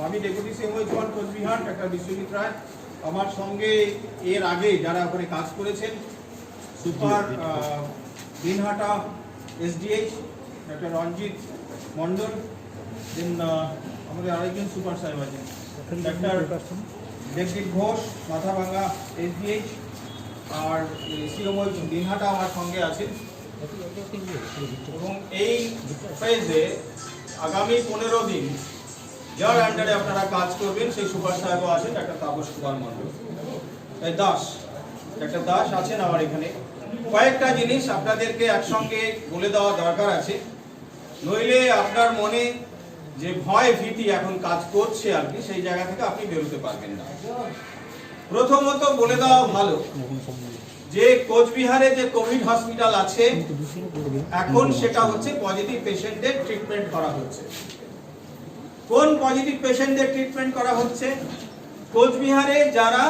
আমি deputy CMOH 1 Cooch Behar doctor Biswajit Roy. আমার সঙ্গে এর আগে যারা ওখানে কাজ করেছেন, super Dinhata SDH doctor Ranjit Mondal, then আমাদের আরেকজন সুপার সাহেব আছেন ডাক্তার দেবদীপ ঘোষ মাথাভাঙ্গা এসডিএইচ, আর সিএমওইচ দিনহাটা আমার সঙ্গে আছেন। এবং এই ফেজে আগামী 15 দিন যার আন্ডারে আপনারা কাজ করবেন সেই সুপার সাহেবও আছেন ডাক্তার তাপস কুমার মন্ডল, ডাক্তার দাস আছেন আমার এখানে। কয়েকটা জিনিস আপনাদেরকে একসঙ্গে বলে দেওয়া দরকার আছে, নইলে আপনার মনে যে ভয় ভীতি এখন কাজ করছে আর কি, সেই জায়গা থেকে আপনি বেরোতে পারবেন না। প্রথমত বলে দেওয়া ভালো যে কোচবিহারে যে কোভিড হসপিটাল আছে এখন সেটা হচ্ছে পজিটিভ পেশেন্টদের ট্রিটমেন্ট করা হচ্ছে। কোন পজিটিভ পেশেন্টদের ট্রিটমেন্ট করা হচ্ছে? কোচবিহারে যারা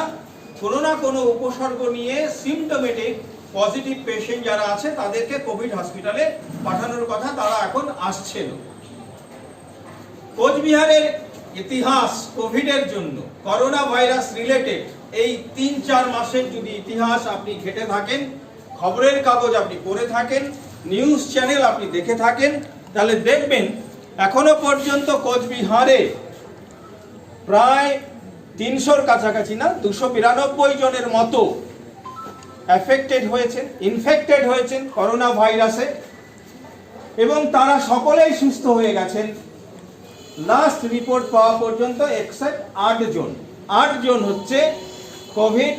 কোনো না কোনো উপসর্গ নিয়ে সিমটোমেটিক পজিটিভ পেশেন্ট যারা আছে তাদেরকে কোভিড হসপিটালে পাঠানোর কথা, তারা এখন আসছেন। কোচবিহারের ইতিহাস কোভিডের জন্য, করোনা ভাইরাস রিলেটেড এই 3-4 মাসের যদি ইতিহাস আপনি ঘেটে থাকেন, খবরের কাগজ আপনি পড়ে থাকেন, নিউজ চ্যানেল আপনি দেখে থাকেন, তাহলে দেখবেন এখনো পর্যন্ত কোচবিহারে প্রায় 300-র কাছাকাছি না 292 জনের মতো অ্যাফেক্টেড হয়েছেন, ইনফেক্টেড হয়েছেন করোনা ভাইরাসে, এবং তারা সকলেই সুস্থ হয়ে গেছেন। লাস্ট রিপোর্ট পাওয়া পর্যন্ত এক্সেপ্ট 8 জন। 8 জন হচ্ছে কোভিড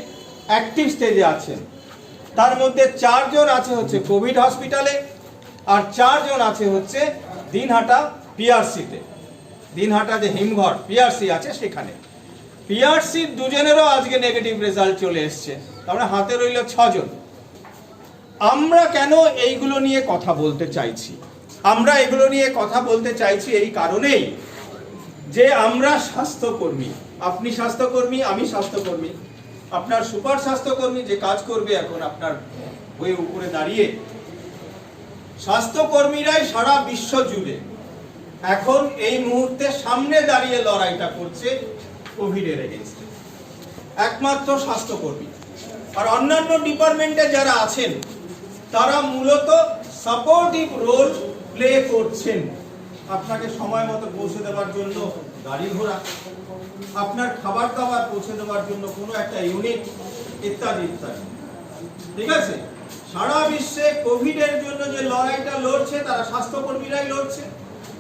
অ্যাক্টিভ স্টেজে আছেন, তার মধ্যে 4 জন আছে হচ্ছে কোভিড হসপিটালে, আর 4 জন আছে হচ্ছে দিনহাটা পিআরসিতে। দিনহাটা যে হিমঘর পিআরসি আছে সেখানে, পিআরসির 2 জনেরও আজকে নেগেটিভ রেজাল্ট চলে এসছে, তারপরে হাতে রইল 6 জন। আমরা কেন এইগুলো নিয়ে কথা বলতে চাইছি? আমরা এগুলো নিয়ে কথা বলতে চাইছি এই কারণেই যে আমরা স্বাস্থ্যকর্মী, আপনি স্বাস্থ্যকর্মী, আমি স্বাস্থ্যকর্মী, আপনার সুপার স্বাস্থ্যকর্মী যে কাজ করবে এখন আপনার হয়ে উপরে দাঁড়িয়ে, স্বাস্থ্যকর্মীরাই সারা বিশ্ব জুড়ে এখন এই মুহূর্তে সামনে দাঁড়িয়ে লড়াইটা করছে কোভিডের এগেইনস্টে, একমাত্র স্বাস্থ্যকর্মী। আর অন্যান্য ডিপার্টমেন্টে যারা আছেন তারা মূলত সাপোর্টিভ রোল প্লে করছেন, আপনাকে সময় মতো পৌঁছে দেওয়ার জন্য গাড়ি ঘোড়া, আপনার খাবার দাবার পৌঁছে দেওয়ার জন্য কোনো একটা ইউনিট, ইত্যাদি ইত্যাদি। ঠিক আছে, সারা বিশ্বে কোভিডের জন্য যে লড়াইটা লড়ছে তারা স্বাস্থ্যকর্মীরাই লড়ছে।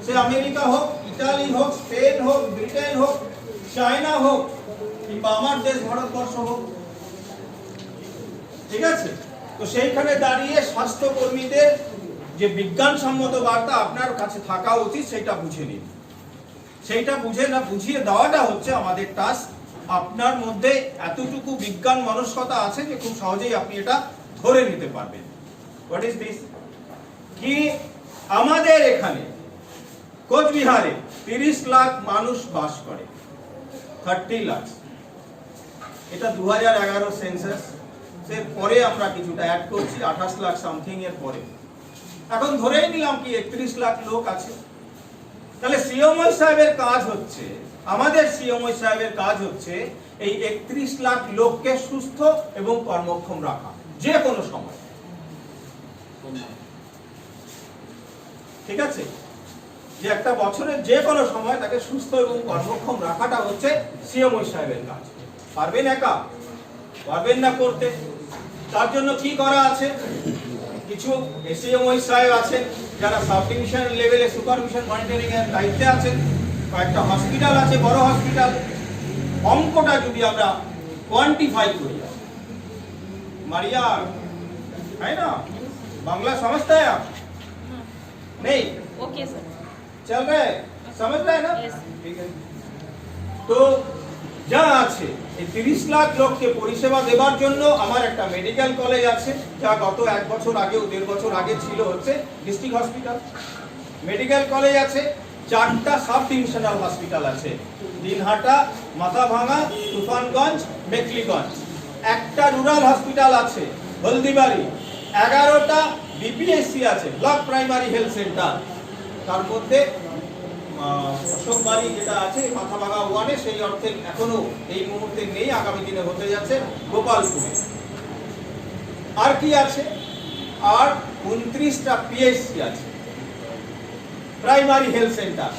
সে আমেরিকা হোক, ইটালি হোক, স্পেন হোক, ব্রিটেন হোক, চায়না হোক, কিংবা আমার দেশ ভারতবর্ষ হোক। ঠিক আছে, তো সেইখানে দাঁড়িয়ে স্বাস্থ্যকর্মীদের যে বিজ্ঞানসম্মত বার্তা আপনার কাছে থাকা উচিত সেটা বুঝে নিন। সেইটা বুঝিয়ে দেওয়াটা হচ্ছে আমাদের টাস্ক। আপনার মধ্যে এতটুকু বিজ্ঞান মনস্কতা আছে যে খুব সহজেই আপনি এটা ধরে নিতে পারবেন। What is this? কি আমাদের এখানে কোচবিহারে 30 লাখ মানুষ বাস করে, 30 লাখ। এটা 2011 সেন্সাস এর পরে আমরা কিছুটা অ্যাড করছি, 28 লাখ সামথিং এর পরে। এখন ধরেই নিলাম কি 31 লাখ লোক আছে। তাহলে সিএমওই সাহেবের কাজ হচ্ছে, আমাদের সিএমওই সাহেবের কাজ হচ্ছে এই 31 লাখ লোককে সুস্থ এবং কর্মক্ষম রাখা যে কোনো সময়। ঠিক আছে, যে একটা বছরের যে কোনো সময় তাকে সুস্থ এবং কর্মক্ষম রাখাটা হচ্ছে সিএমওই সাহেবের কাজ। পারবেন একা? পারবেন না করতে। তার জন্য কি করা আছে? কিছু এসিএমওই সাহেব আছেন যারা সাব ডিভিশন লেভেলে সুপারভিশন মনিটরিং এর দায়িত্বে আছেন, কয়েকটা হসপিটাল আছে, বড় হসপিটাল। অঙ্কটা যদি আমরা কোয়ান্টিফাই করি, মারিয়া है ना, बांग्ला समझता है आप? नहीं? ओके सर, चल रहा है, समझ रहा है ना? ठीक है। তো যা আছে এই 30 লাখ লোককে পরিষেবা দেওয়ার জন্য আমার একটা মেডিকেল কলেজ আছে, যা গত 1 বছর আগে 1.5 বছর আগে ছিল হচ্ছে ডিস্ট্রিক্ট হসপিটাল। মেডিকেল কলেজ আছে, 4টা সাব ডিভিশনাল হসপিটাল আছে, দিনহাটা, মাথাভাঙ্গা, তুফানগঞ্জ, মেখলিগঞ্জ। একটা রুরাল হসপিটাল আছে হলদিবাড়ি, 11টা বিপিএসসি আছে, ব্লক প্রাইমারি হেলথ সেন্টার। তার মধ্যে অশোক বাড়ি যেটা আছে মাথাভাঙা ওয়ানে, সেই অর্থে এখনো এই মুহূর্তে নেই, আগামী দিনে হতে যাচ্ছে গোপালপুরে। আর কি আছে? আর 29টা পিএইচসি আছে, প্রাইমারি হেলথ সেন্টার।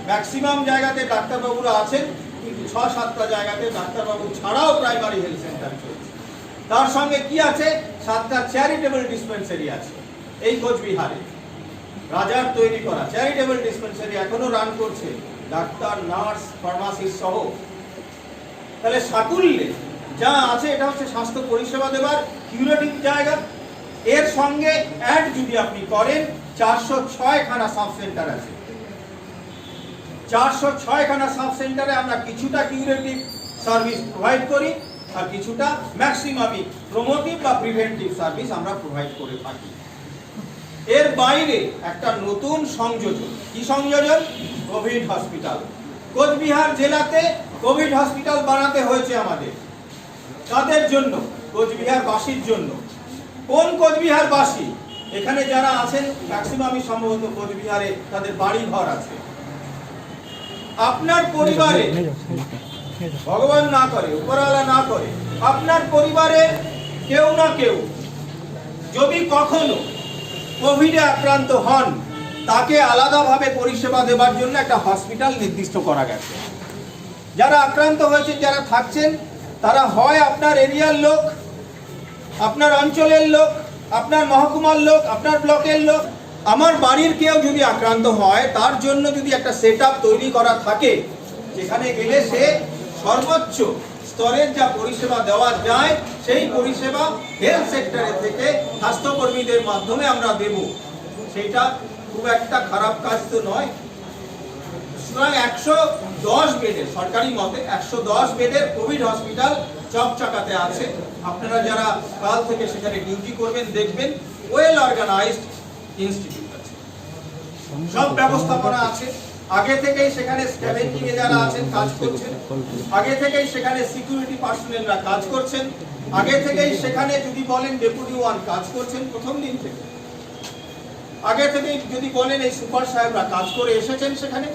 ম্যাক্সিমাম জায়গাতে ডাক্তারবাবুরা আছেন, কিন্তু 6-7টা জায়গাতে ডাক্তারবাবু ছাড়াও প্রাইমারি হেলথ সেন্টার চলছে। তার সঙ্গে কি আছে? 7টা চ্যারিটেবল ডিসপেন্সারি আছে। এই কোচবিহারে রাজার তৈরি করা চ্যারিটেবল ডিসপেন্সারি এখনো রান করছে, ডাক্তার, নার্স, ফার্মাসিস্ট সহ। তাহলে সাকুল্যে যা আছে এটা হচ্ছে স্বাস্থ্য পরিষেবা দেওয়ার কিউরেটিভ জায়গা। এর সঙ্গে অ্যাড যদি আপনি করেন, 406 খানা সাব সেন্টার আছে। 406 খানা সাব সেন্টারে আমরা কিছুটা কিউরেটিভ সার্ভিস প্রোভাইড করি, আর কিছুটা ম্যাক্সিমামই প্রমোটিভ বা প্রিভেন্টিভ সার্ভিস আমরা প্রোভাইড করে থাকি। এর বাইরে একটা নতুন সংযোজন। কি সংযোজন? Covid hospital. কোচবিহার জেলাতে কোভিড হসপিটাল বানাতে হয়েছে আমাদের। কাদের জন্য? কোচবিহারবাসীর জন্য। কোন কোচবিহারবাসী? এখানে যারা আছেন ম্যাক্সিমামই সম্ভবত কোচবিহারে তাদের বাড়ি ঘর আছে। আপনার পরিবারে, ভগবান না করে, উপরওয়ালা না করে, আপনার পরিবারে কেউ না কেউ যদি কখনো কোভিডে আক্রান্ত হন, তাকে আলাদাভাবে পরিষেবা দেওয়ার জন্য একটা হসপিটাল নির্দিষ্ট করা গেছে। যারা আক্রান্ত হয়েছেন, যারা থাকছেন, তারা হয় আপনার এরিয়ার লোক, আপনার অঞ্চলের লোক, আপনার মহকুমার লোক, আপনার ব্লকের লোক। আমার বাড়ির কেউ যদি আক্রান্ত হয়, তার জন্য যদি একটা সেটআপ তৈরি করা থাকে, যেখানে গেলে সে সর্বোচ্চ স্তরের যা পরিষেবা দেওয়া যায়, সেই পরিষেবা হেলথ সেক্টরে থেকে স্বাস্থ্যকর্মীদের মাধ্যমে আমরা দেব, সেটা খুব একটা খারাপ কাজ তো নয়। সুতরাং 110 বেডের, সরকারি মতে 110 বেডের কোভিড হসপিটাল চকচাকাতে আছে। আপনারা যারা কাল থেকে সেখানে ডিউটি করবেন দেখবেন ওয়েল অর্গানাইজড ইনস্টিটিউট আছে, সব ব্যবস্থাপনা আছে। আগে থেকেই সেখানে স্ক্যাভেঞ্জিং এ যারা আছেন কাজ করছেন, আগে থেকেই সেখানে সিকিউরিটি পার্সোনেলরা কাজ করছেন, আগে থেকেই সেখানে যদি বলেন ডেপুটি ওয়ান কাজ করছেন প্রথম দিন থেকে, আগে থেকেই যদি বলেন এই সুপার সাহেবরা কাজ করে এসেছেন সেখানে।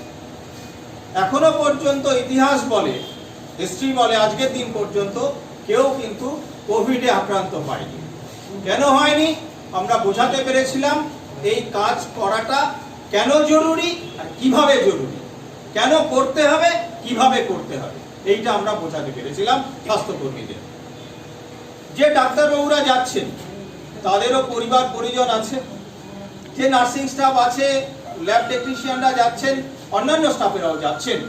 এখনো পর্যন্ত ইতিহাস বলে, হিস্ট্রি বলে, আজকের দিন পর্যন্ত কেউ কিন্তু কোভিডে আক্রান্ত হয়নি। কেন হয়নি? আমরা বোঝাতে পেরেছিলাম এই কাজ করাটা কেন জরুরি আর কিভাবে জরুরি, কেন করতে হবে, কিভাবে করতে হবে, এইটা আমরা বোঝাতে পেরেছিলাম স্বাস্থ্যকর্মীদের। যে ডাক্তারবাবুরা যাচ্ছেন তাদেরও পরিবার পরিজন আছে, যে নার্সিং স্টাফ আছে, ল্যাব টেকনিশিয়ানরা যাচ্ছেন, অন্যান্য স্টাফেরাও যাচ্ছেন,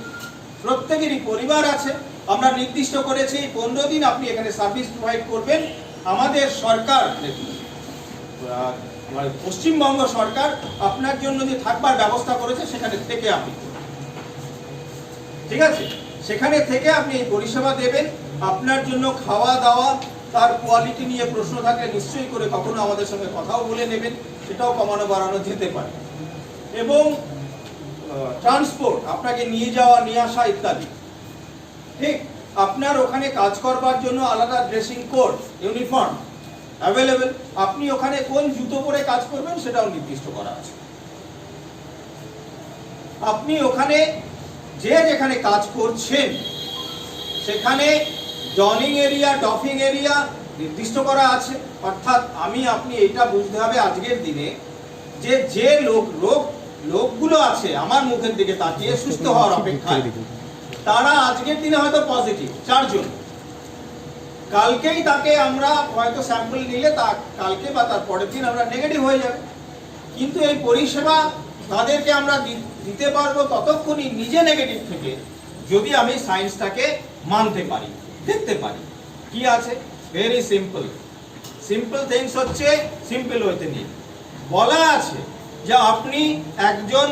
প্রত্যেকেরই পরিবার আছে। আমরা নির্দিষ্ট করেছি 15 দিন আপনি এখানে সার্ভিস প্রোভাইড করবেন। আমাদের সরকার, পশ্চিমবঙ্গ সরকার আপনার জন্য যে থাকবার ব্যবস্থা করেছে সেখানে থেকে আপনি, ঠিক আছে, সেখানে থেকে আপনি এই পরিষেবা দেবেন। আপনার জন্য খাওয়া দাওয়া, তার কোয়ালিটি নিয়ে প্রশ্ন থাকলে নিশ্চয়ই করে কখনো আমাদের সঙ্গে কথাও বলে নেবেন, সেটাও কমানো বাড়ানো যেতে পারে। এবং ট্রান্সপোর্ট, আপনাকে নিয়ে যাওয়া, নিয়ে আসা ইত্যাদি, ঠিক। আপনার ওখানে কাজ করবার জন্য আলাদা ড্রেসিং কোড, ইউনিফর্ম অ্যাভেলেবেল। আপনি ওখানে কোন জুতো পরে কাজ করবেন সেটাও নির্দিষ্ট করা আছে। আপনি ওখানে যে যেখানে কাজ করছেন সেখানে ডনিং এরিয়া, ডফিং এরিয়া নির্দিষ্ট করা আছে। অর্থাৎ আপনি এটা বুঝতে হবে আজকের দিনে যে লোকগুলো আছে আমার মুখের দিকে তাকিয়ে সুস্থ হওয়ার অপেক্ষায়, তারা আজকের দিনে হয়তো পজিটিভ 4 জন, কালকেই তাকে আমরা হয়তো স্যাম্পল নিলে তা কালকে বা তার পরের দিন আমরা নেগেটিভ হয়ে যাবে। কিন্তু এই পরিষেবা তাদেরকে আমরা দিতে পারবো ততক্ষণই নিজে নেগেটিভ থেকে, যদি আমি সায়েন্সটাকে মানতে পারি, দেখতে পারি। কি আছে? ভেরি সিম্পল থিংস হচ্ছে সিম্পল ওয়েতে নিয়ে বলা আছে যে আপনি একজন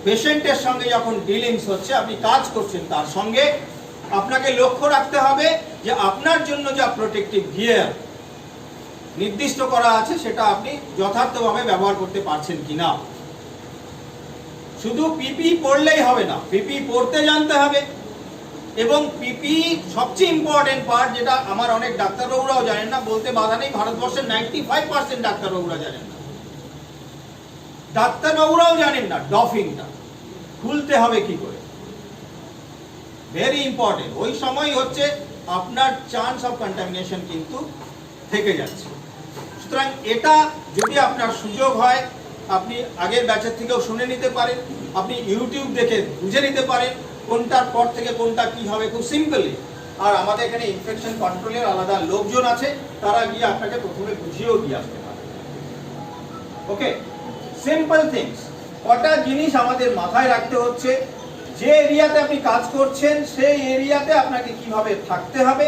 পেশেন্টের সঙ্গে যখন ডিলিংস হচ্ছে, আপনি কাজ করছেন, তার সঙ্গে আপনাকে লক্ষ্য রাখতে হবে যে আপনার জন্য যা প্রোটেক্টিভ গিয়ার নির্দিষ্ট করা আছে সেটা আপনি যথার্থভাবে ব্যবহার করতে পারছেন কিনা। শুধু পিপি পড়লেই হবে না, পিপি পড়তে জানতে হবে। এবং পিপি সবচেয়ে ইম্পর্টেন্ট পার্ট, যেটা আমার অনেক ডাক্তারবাবুরাও জানেন না, বলতে বাধা নেই, ভারতবর্ষের 95% ডাক্তারবাবুরা জানেন না, ডাক্তারবাবুরাও জানেন না ডফিংটা। খুলতে হবে কি করে, ভেরি ইম্পর্টেন্ট। ওই সময় হচ্ছে আপনার চান্স অফ কন্টামিনেশন কিন্তু থেকে যাচ্ছে। সুতরাং এটা যদি আপনার সুযোগ হয়, আপনি আগের ব্যাচের থেকেও শুনে নিতে পারেন, আপনি ইউটিউব দেখে বুঝে নিতে পারেন কোনটার পর থেকে কোনটা কি হবে, খুব সিম্পলি। আর আমাদের এখানে ইনফেকশন কন্ট্রোলের আলাদা লোকজন আছে, তারা গিয়ে আপনাকে প্রথমে বুঝিয়েও দিয়ে আসতে পারে। ওকে, সিম্পল থিংস। কটা জিনিস আমাদের মাথায় রাখতে হচ্ছে, যে এরিয়াতে আপনি কাজ করছেন সেই এরিয়াতে আপনাকে কিভাবে থাকতে হবে,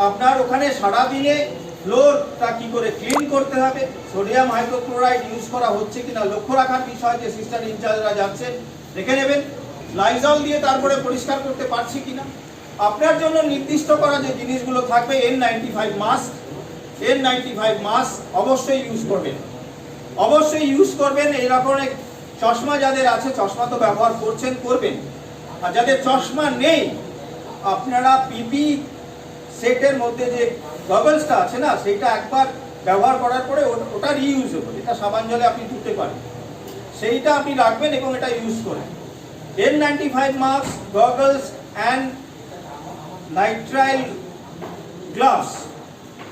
আপনার ওখানে সারাদিনে ফ্লোরটা কি করে ক্লিন করতে হবে, সোডিয়াম হাইড্রোক্লোরাইড ইউজ করা হচ্ছে কিনা লক্ষ্য রাখার বিষয়, যে সিস্টেম ইনচার্জরা যাচ্ছেন দেখে নেবেন, লাইজল দিয়ে তারপরে পরিষ্কার করতে পারছি কিনা। আপনার জন্য নির্দিষ্ট করা যে জিনিসগুলো থাকবে, N95 মাস্ক, N95 মাস্ক অবশ্যই ইউজ করবেন, অবশ্যই ইউজ করবেন। এই রকমের চশমা যাদের আছে, চশমা তো ব্যবহার করছেন, করবেন। আর যাদের চশমা নেই, আপনারা পিপি সেটের মধ্যে যে গগলসটা আছে না, সেটা একবার ব্যবহার করার পরে ওটা রিইউজেবল, এটা সাবান জলে আপনি ধুতে পারেন, সেইটা আপনি রাখবেন এবং এটা ইউজ করেন। N95 mask, goggles and nitrile gloves,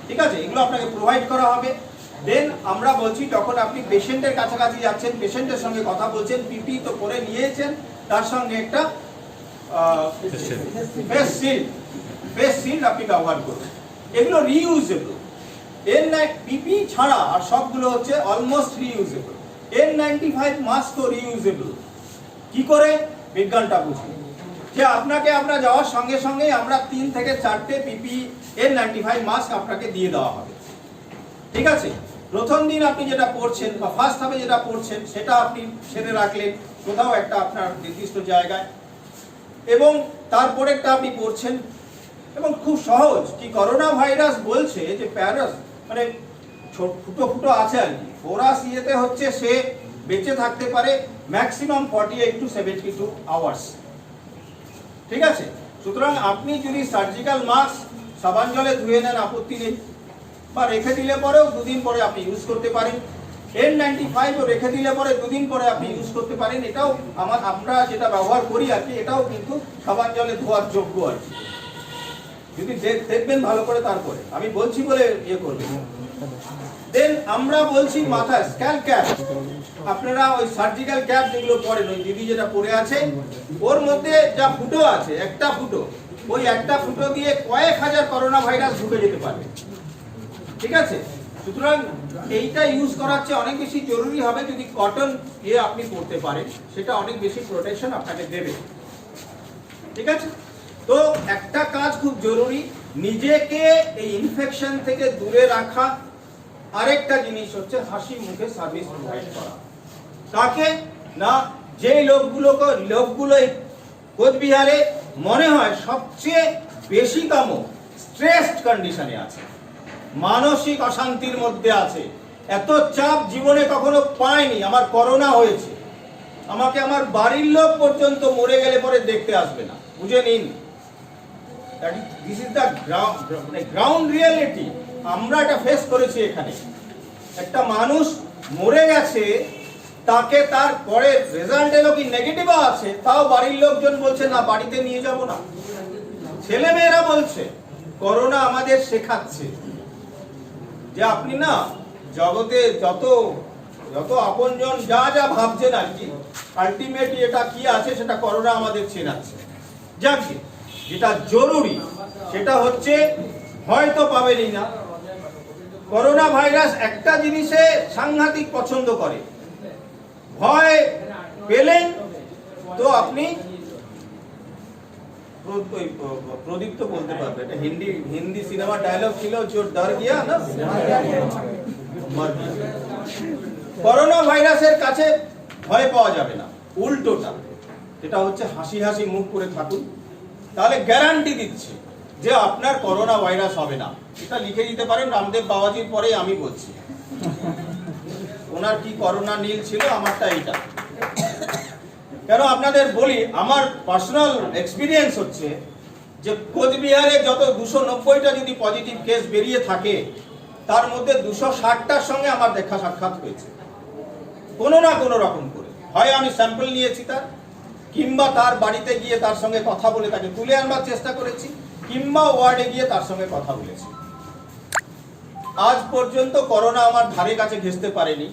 ঠিক আছে, এগুলো আপনাকে প্রোভাইড করা হবে। দেন আমরা বলছি, যখন আপনি পেশেন্টের কাছাকাছি যাচ্ছেন, পেশেন্টের সঙ্গে কথা বলছেন, পিপি তো পরে নিয়েছেন, তার সঙ্গে একটা ফেস শিল্ড আপনি ব্যবহার করবেন। এগুলো রিইউজেবল। পিপি ছাড়া আর সবগুলো হচ্ছে অলমোস্ট রিইউজেবল। N95 মাস্ক তো রিইউজেবল। কি করে? বিজ্ঞানটা বুঝুন, যে আপনাকে আমরা যাওয়ার সঙ্গে সঙ্গে আমরা 3 থেকে 4টে পিপি N95 মাস্ক আপনাকে দিয়ে দেওয়া হবে, ঠিক আছে। প্রথম দিন আপনি যেটা পড়ছেন বা ফার্স্ট হাফে যেটা পড়ছেন সেটা আপনি ছেড়ে রাখলেন কোথাও একটা আপনার নির্দিষ্ট জায়গায়, এবং তারপরেরটা আপনি পড়ছেন। এবং খুব সহজ, কি করোনা ভাইরাস বলছে যে প্যারাস মানে ফুটো ফুটো আছে আর কি, ফোরাস ইয়েতে হচ্ছে সে বেঁচে থাকতে পারে ম্যাক্সিমাম 48 to 72 আওয়ার্স, ঠিক আছে। সুতরাং আপনি যদি সার্জিক্যাল মাস্ক সাবান জলে ধুয়ে নেন, আপত্তি নেই, বা রেখে দিলে পরেও 2 দিন পরে আপনি ইউজ করতে পারেন। N95 ও রেখে দিলে পরে 2 দিন পরে আপনি ইউজ করতে পারেন। এটাও আমরা যেটা ব্যবহার করি আর কি, এটাও কিন্তু সাবান জলে ধোয়ার যোগ্য আর কি, যদি দেখবেন ভালো করে। তারপরে আমি বলছি বলে ইয়ে করবেন। দেন আমরা বলছি মাথায় স্ক্যাল ক্যাপ, আপনারা ওই সার্জিক্যাল ক্যাপ যেগুলো পরেন, ওই দিদি যেটা পরে আছে, ওর মধ্যে যা ফুটো আছে, একটা ফুটো, ওই একটা ফুটো দিয়ে কয়েক হাজার করোনা ভাইরাস ঢুকে যেতে পারবে, ঠিক আছে। সুতরাং এইটা ইউজ করার চেয়ে অনেক বেশি জরুরি হবে যদি কটন দিয়ে আপনি পরতে পারেন, সেটা অনেক বেশি প্রোটেকশন আপনাকে দেবে, ঠিক আছে। তো একটা কাজ খুব জরুরি, নিজেকে এই ইনফেকশন থেকে দূরে রাখা। আরেকটা জিনিস হচ্ছে হাসি মুখে সার্ভিস প্রোভাইড করা। তাকে না, যে লোকগুলো কোচবিহারে মনে হয় সবচেয়ে বেশি স্ট্রেসড কন্ডিশনে আছে, মানসিক অশান্তির মধ্যে আছে, এত চাপ জীবনে কখনো পায়নি। আমার করোনা হয়েছে, আমাকে আমার বাড়ির লোক পর্যন্ত মরে গেলে পরে দেখতে আসবে না, বুঝে নিন। This is the ground reality. আমরা এটা ফেস করেছি এখানে। একটা মানুষ মরে গেছে, তাকে তারপরে রেজাল্ট এলো কি নেগেটিভ আছে, তাও বাড়ির লোকজন বলছে না, বাড়িতে নিয়ে যাব না। ছেলে মেয়েরা বলছে। করোনা আমাদের শেখাচ্ছে যে আপনি না জগতে যত আপনজন যা যা ভাবছেন আর কি, আলটিমেটলি এটা কি আছে সেটা করোনা আমাদের চেনাচ্ছে। যাকে যেটা জরুরি সেটা হচ্ছে, হয়তো পাবেনই না, করোনা ভাইরাস একটা জিনিসে সাংঘাতিক পছন্দ করে, ভয় পেলেন তো আপনি প্রদীপ্ত বলতে পারবে, এটা হিন্দি সিনেমা ডায়লগ ছিল, जो डर गया ना मर गया। করোনা ভাইরাসের কাছে ভয় পাওয়া যাবে না, উল্টোটা, যেটা হচ্ছে হাসি হাসি মুখ করে থাকুন, তাহলে গ্যারান্টি দিচ্ছি যে আপনার করোনা ভাইরাস হবে না। এটা লিখে দিতে পারেন, রামদেব বাবাজির পরে আমি বলছি, ওনার কি করোনা নীল ছিল, আমারটা এইটা। কেন আপনাদের বলি, আমার পার্সোনাল এক্সপিরিয়েন্স হচ্ছে যে কোচবিহারে যত 290টা যদি পজিটিভ কেস বেরিয়ে থাকে, তার মধ্যে 260টার সঙ্গে আমার দেখা সাক্ষাৎ হয়েছে, কোনো না কোনো রকম করে। হয় আমি স্যাম্পল নিয়েছি তার, কিংবা তার বাড়িতে গিয়ে তার সঙ্গে কথা বলে তাকে তুলে আনবার চেষ্টা করেছি, কিংবা ওয়ার্ডে গিয়ে তার সঙ্গে কথা বলেছি। আজ পর্যন্ত করোনা আমার ধারে কাছে ঘেঁষতে পারেনি।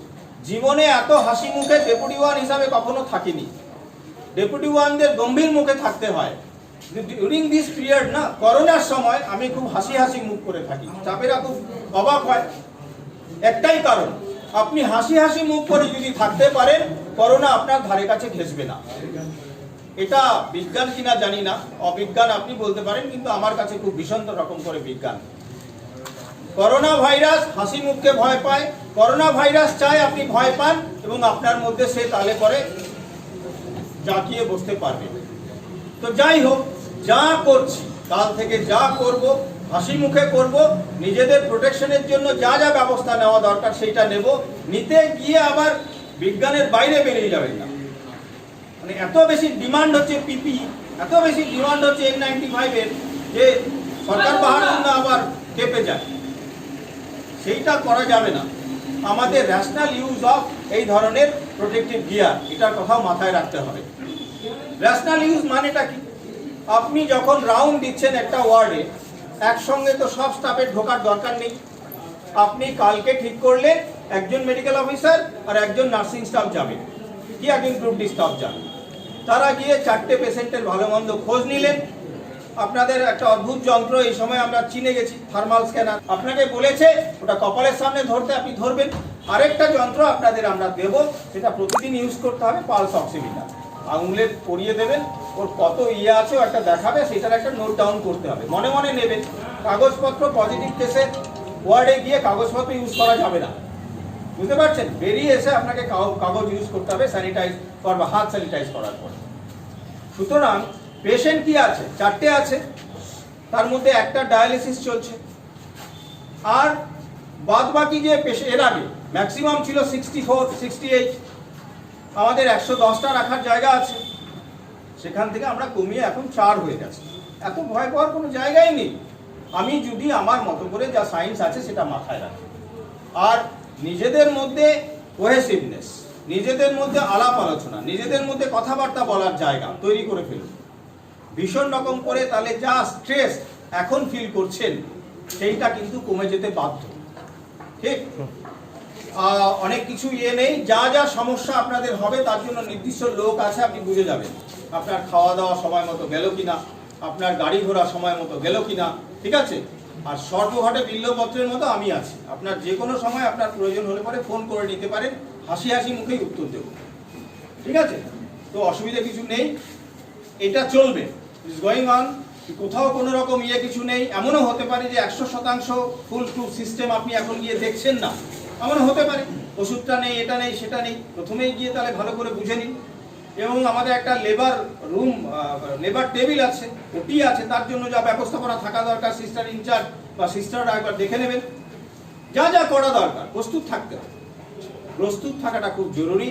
জীবনে এত হাসি মুখে ডেপুটি ওয়ান হিসাবে কখনো থাকিনি। ডেপুটি ওয়ানদের গম্ভীর মুখে থাকতে হয়। ডিউরিং দিস পিরিয়ড না, করোনার সময় আমি খুব হাসি হাসি মুখ করে থাকি। চাপেরা খুব অবাক হয়, একটাই কারণ, আপনি হাসি হাসি মুখ করে যদি থাকতে পারেন, করোনা আপনার ধারে কাছে ঘেঁষবে না। এটা বিজ্ঞান কিনা জানি না, অবিজ্ঞান আপনি বলতে পারেন, কিন্তু আমার কাছে খুব ভীষণ রকম করে বিজ্ঞান। করোনা ভাইরাস হাসি মুখকে ভয় পায়, করোনা ভাইরাস চায় আপনি ভয় পান এবং আপনার মধ্যে সে তালে করে জাঁকিয়ে বসতে পারবে। তো যাই হোক, যা করছি কাল থেকে যা করব হাসি মুখে করব, নিজেদের প্রোটেকশনের জন্য যা যা ব্যবস্থা নেওয়া দরকার সেইটা নেব। নিতে গিয়ে আবার বিজ্ঞানের বাইরে বেরিয়ে যাবেন না। মানে এত বেশি ডিমান্ড হচ্ছে পিপি, এত বেশি ডিমান্ড হচ্ছে N95 এর, যে সরকার বাহার জন্য আবার কেঁপে যায়। সেইটা করা যাবে না। আমাদের ন্যাশনাল ইউজ অফ এই ধরনের প্রোটেক্টিভ গিয়ার, এটার কথাও মাথায় রাখতে হবে। ন্যাশনাল ইউজ মানেটা কি? আপনি যখন রাউন্ড দিচ্ছেন একটা ওয়ার্ডে, একসঙ্গে তো সব স্টাফের ঢোকার দরকার নেই। আপনি কালকে ঠিক করলে একজন মেডিকেল অফিসার আর একজন নার্সিং স্টাফ যাবে, কি একজন গ্রুপ ডি স্টাফ যাবে। তারা গিয়ে 4টে পেশেন্টের ভালো মন্দ খোঁজ নিলেন। আপনাদের একটা অদ্ভুত যন্ত্র এই সময় আমরা চিনে গেছি, থার্মাল স্ক্যানার। আপনাকে বলেছে ওটা কপালের সামনে ধরতে, আপনি ধরবেন। আরেকটা যন্ত্র আপনাদের আমরা দেব, সেটা প্রতিদিন ইউজ করতে হবে, পালস অক্সিমিটার। আঙুলে পরিয়ে দেবেন, ওর কত আছে একটা দেখাবে, সেটার একটা নোট ডাউন করতে হবে, মনে মনে নেবেন। কাগজপত্র পজিটিভ কেসে ওয়ার্ডে গিয়ে কাগজপত্র ইউজ করা যাবে না, বুঝতে পারছেন? বেরিয়ে এসে আপনাকে কাগজ ইউজ করতে হবে স্যানিটাইজ করবা, হাত স্যানিটাইজ করার পর। সুতরাং পেশেন্ট কি আছে? 4টে আছে, তার মধ্যে একটা ডায়ালিসিস চলছে। আর বাদ বাকি যে এর আগে ম্যাক্সিমাম ছিল 64, 68, আমাদের 110টা রাখার জায়গা আছে, সেখান থেকে আমরা কমিয়ে এখন 4 হয়ে গেছে। এত ভয় পাওয়ার কোনো জায়গাই নেই। আমি যদি আমার মতো করে যা সায়েন্স আছে সেটা মাথায় রাখি, আর নিজেদের মধ্যে কোহেসিভনেস, নিজেদের মধ্যে আলাপ আলোচনা, নিজেদের মধ্যে কথাবার্তা বলার জায়গা তৈরি করে ফেলুন ভীষণ রকম করে, তাহলে যা স্ট্রেস এখন ফিল করছেন সেইটা কিন্তু কমে যেতে বাধ্য। ঠিক, অনেক কিছু নেই। যা যা সমস্যা আপনাদের হবে তার জন্য নির্দিষ্ট লোক আছে, আপনি বুঝে যাবেন। আপনার খাওয়া দাওয়া সময় মতো গেল কিনা, আপনার গাড়ি ঘোড়া সময় মতো গেল কিনা, ঠিক আছে? আর সর্বঘাটে বিল্লপত্রের মতো আমি আছি। আপনার যে কোনো সময় আপনার প্রয়োজন হলে পরে ফোন করে নিতে পারেন, হাসি হাসি মুখেই উত্তর দেব, ঠিক আছে? তো অসুবিধা কিছু নেই, এটা চলবে, ইটস গোয়িং অন। কোথাও কোনো রকম কিছু নেই। এমনও হতে পারে যে 100% ফুল প্রুফ সিস্টেম আপনি এখন গিয়ে দেখছেন না, এমনও হতে পারে ওষুধটা নেই, এটা নেই, সেটা নেই। প্রথমেই গিয়ে তাহলে ভালো করে বুঝে নিন। এবং আমাদের একটা লেবার রুম, লেবার টেবিল আছে, ওটি আছে, তার জন্য যা ব্যবস্থাপনা থাকা দরকার সিস্টার ইনচার্জ বা সিস্টাররা একবার দেখে নেবেন। যা যা করা দরকার প্রস্তুত থাকতে হবে, প্রস্তুত থাকাটা খুব জরুরি।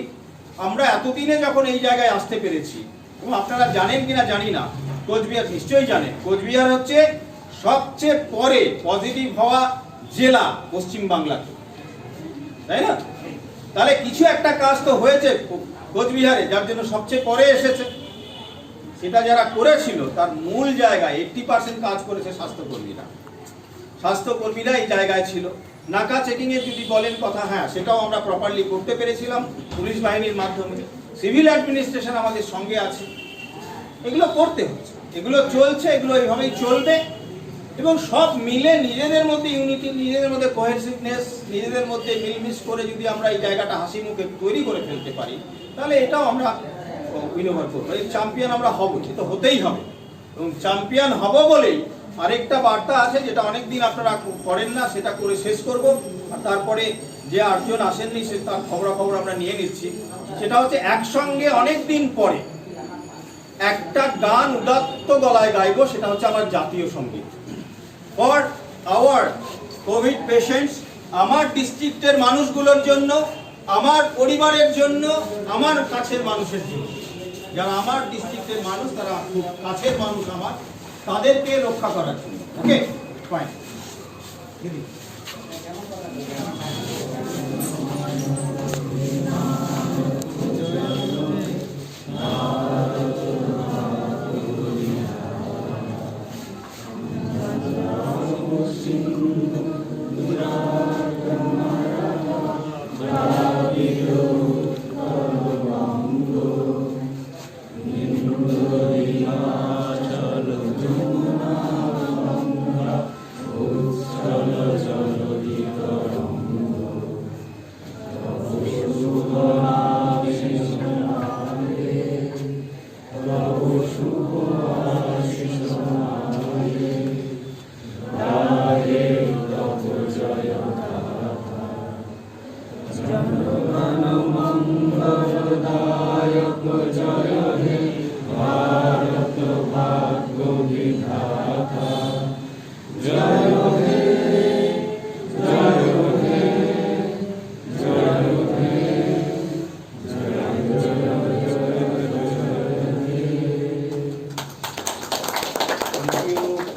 আমরা এতদিনে যখন এই জায়গায় আসতে পেরেছি, এবং আপনারা জানেন কিনা জানি না, কোচবিহার নিশ্চয়ই জানেন, কোচবিহার হচ্ছে সবচেয়ে পরে পজিটিভ হওয়া জেলা পশ্চিম বাংলাতে, তাই না? তাহলে কিছু একটা কাজ তো হয়েছে কোচবিহারে, যার জন্য সবচেয়ে পরে এসেছে। সেটা যারা করেছিল তার মূল জায়গায় 80% কাজ করেছে স্বাস্থ্যকর্মীরা। স্বাস্থ্যকর্মীরা এই জায়গায় ছিল। নাকা চেকিং এর যদি বলেন কথা, হ্যাঁ সেটাও আমরা প্রপারলি করতে পেরেছিলাম পুলিশ বাহিনীর মাধ্যমে। সিভিল অ্যাডমিনিস্ট্রেশন আমাদের সঙ্গে আছে। এগুলো করতে হচ্ছে, এগুলো চলছে, এগুলো এইভাবেই চলবে। এবং সব মিলে নিজেদের মধ্যে ইউনিটি, নিজেদের মধ্যে কোহেসিভনেস, নিজেদের মধ্যে মিলমিশ করে যদি আমরা এই জায়গাটা হাসি মুখে তৈরি করে ফেলতে পারি, তাহলে এটাও আমরা উইনোভার করবো। এই চ্যাম্পিয়ন আমরা হব, তো হতেই হবে। এবং চ্যাম্পিয়ন হব বলেই আরেকটা বার্তা আছে, যেটা অনেকদিন আপনারা করেন না, সেটা করে শেষ করব। আর তারপরে যে 8 জন আসেননি সে তার খবরাখবর আমরা নিয়ে নিচ্ছি। সেটা হচ্ছে একসঙ্গে অনেকদিন পরে একটা গান উদাত্ত গলায় গাইবো, সেটা হচ্ছে আমার জাতীয় সঙ্গীত। ফর আওয়ার কোভিড পেশেন্টস, আমার ডিস্ট্রিক্টের মানুষগুলোর জন্য, আমার পরিবারের জন্য, আমার কাছের মানুষের জন্য। যারা আমার ডিস্ট্রিক্টের মানুষ, তারা খুব কাছের মানুষ আমার, তাদেরকে রক্ষা করার জন্য। ওকে, ফাইন। দিদি Thank you.